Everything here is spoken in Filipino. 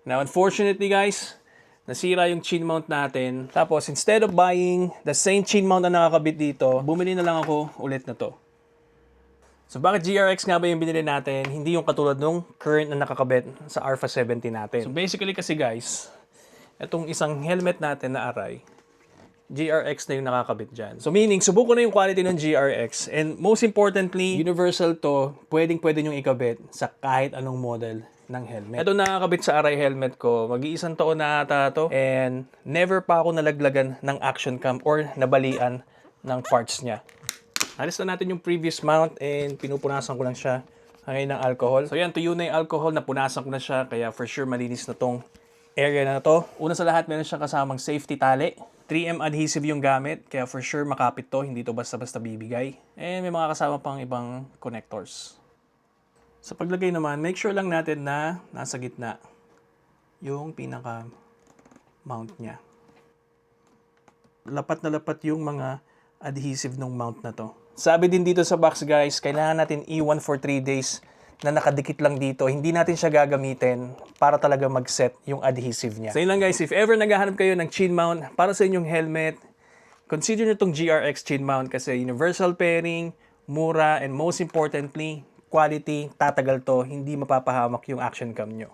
Now, unfortunately guys, nasira yung chin mount natin. Tapos, instead of buying the same chin mount na nakakabit dito, bumili na lang ako ulit na to. So, bakit GRX nga ba yung binili natin? Hindi yung katulad nung current na nakakabit sa Alpha 70 natin. So, basically kasi guys, itong isang helmet natin na Arai, GRX na yung nakakabit dyan. So meaning, subuko na yung quality ng GRX. And most importantly, universal to, pwedeng-pwede nyo ikabit sa kahit anong model ng helmet. Ito nakakabit sa Arai helmet ko. Mag-iisang taon na ata to. And never pa ako nalaglagan ng action cam or nabalian ng parts niya. Alis na natin yung previous mount and pinupunasan ko lang siya ngayon ng alcohol. So yan, tuyo na yung alcohol, napunasan ko na siya. Kaya for sure malinis na tong area na to. Una sa lahat, meron siyang kasamang safety tali. 3M adhesive yung gamit, kaya for sure makapit to, hindi to basta-basta bibigay. And may mga kasama pang ibang connectors. Sa paglagay naman, make sure lang natin na nasa gitna yung pinaka-mount niya. Lapat na lapat yung mga adhesive ng mount na to. Sabi din dito sa box guys, kailangan natin iwan for 3 days na nakadikit lang dito. Hindi natin siya gagamitin para talaga mag-set yung adhesive niya. So yun lang guys, if ever naghahanap kayo ng chin mount para sa inyong helmet, consider nyo itong GRX chin mount kasi universal pairing, mura, and most importantly, quality, tatagal to, hindi mapapahamak yung action cam nyo.